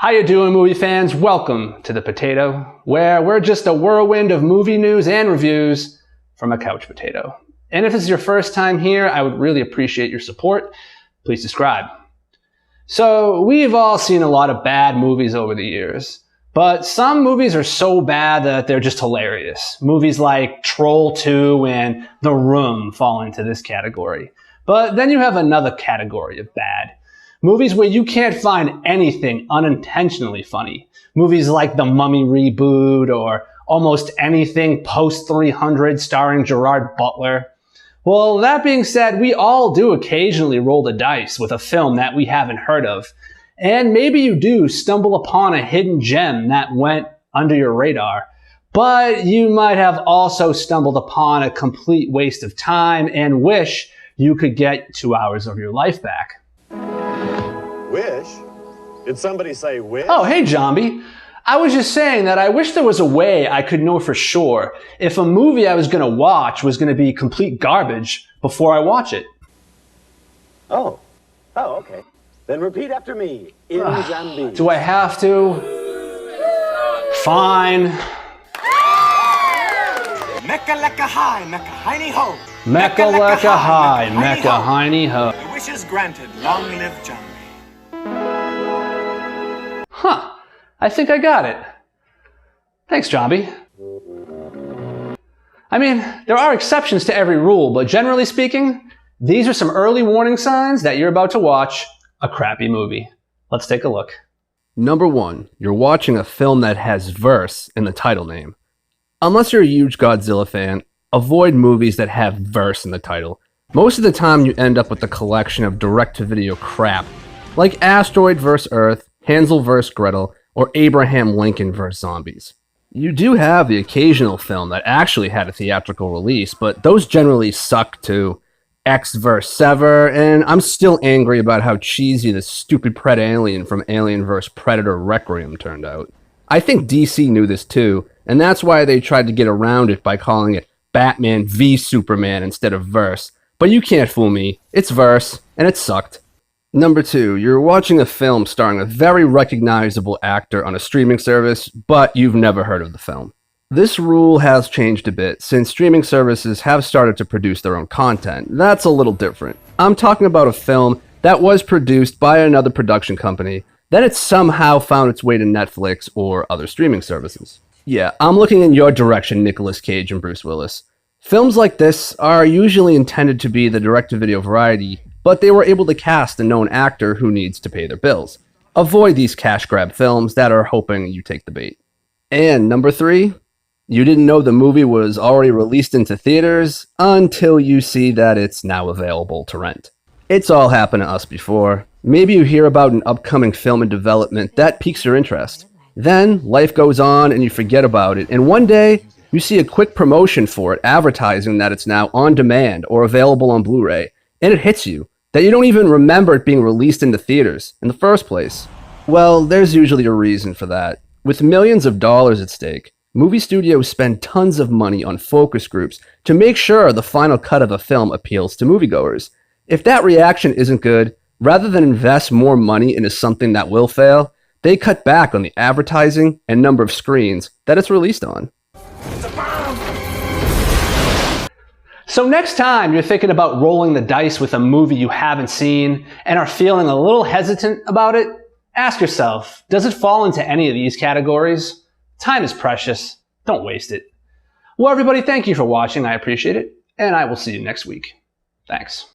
How you doing, movie fans? Welcome to The Potato, where we're just a whirlwind of movie news and reviews from a couch potato. And if it's your first time here, I would really appreciate your support. Please subscribe. So, we've all seen a lot of bad movies over the years, but some movies are so bad that they're just hilarious. Movies like Troll 2 and The Room fall into this category. But then you have another category of bad. Movies where you can't find anything unintentionally funny. Movies like The Mummy reboot or almost anything post-300 starring Gerard Butler. Well, that being said, we all do occasionally roll the dice with a film that we haven't heard of. And maybe you do stumble upon a hidden gem that went under your radar. But you might have also stumbled upon a complete waste of time and wish you could get 2 hours of your life back. Wish? Did somebody say wish? Oh, hey, Zombie. I was just saying that I wish there was a way I could know for sure if a movie I was going to watch was going to be complete garbage before I watch it. Oh, okay. Then repeat after me. In Jambi. Do I have to? Fine. Mecca lecca hi, mecca hiney ho. Mecca lecca hi, mecca hiney ho. Your wish is granted. Long live Jambi. Huh. I think I got it. Thanks, Jambi. I mean, there are exceptions to every rule, but generally speaking, these are some early warning signs that you're about to watch a crappy movie. Let's take a look. Number 1, you're watching a film that has verse in the title name. Unless you're a huge Godzilla fan, avoid movies that have verse in the title. Most of the time you end up with a collection of direct-to-video crap, like Asteroid vs. Earth, Hansel vs. Gretel, or Abraham Lincoln vs. Zombies. You do have the occasional film that actually had a theatrical release, but those generally suck too. X vs. Sever, and I'm still angry about how cheesy the stupid Pred Alien from Alien vs. Predator Requiem turned out. I think DC knew this too, and that's why they tried to get around it by calling it Batman v Superman instead of verse. But you can't fool me, it's verse, and it sucked. Number 2, you're watching a film starring a very recognizable actor on a streaming service, but you've never heard of the film. This rule has changed a bit since streaming services have started to produce their own content. That's a little different. I'm talking about a film that was produced by another production company, then it somehow found its way to Netflix or other streaming services. Yeah, I'm looking in your direction, Nicolas Cage and Bruce Willis. Films like this are usually intended to be the direct-to-video variety, but they were able to cast a known actor who needs to pay their bills. Avoid these cash grab films that are hoping you take the bait. And number 3, you didn't know the movie was already released into theaters until you see that it's now available to rent. It's all happened to us before. Maybe you hear about an upcoming film in development that piques your interest. Then life goes on and you forget about it, and one day you see a quick promotion for it advertising that it's now on demand or available on Blu-ray, and it hits you that you don't even remember it being released into theaters in the first place. Well, there's usually a reason for that. With millions of dollars at stake, movie studios spend tons of money on focus groups to make sure the final cut of a film appeals to moviegoers. If that reaction isn't good, rather than invest more money into something that will fail, they cut back on the advertising and number of screens that it's released on. So next time you're thinking about rolling the dice with a movie you haven't seen and are feeling a little hesitant about it, ask yourself, does it fall into any of these categories? Time is precious. Don't waste it. Well, everybody, thank you for watching. I appreciate it. And I will see you next week. Thanks.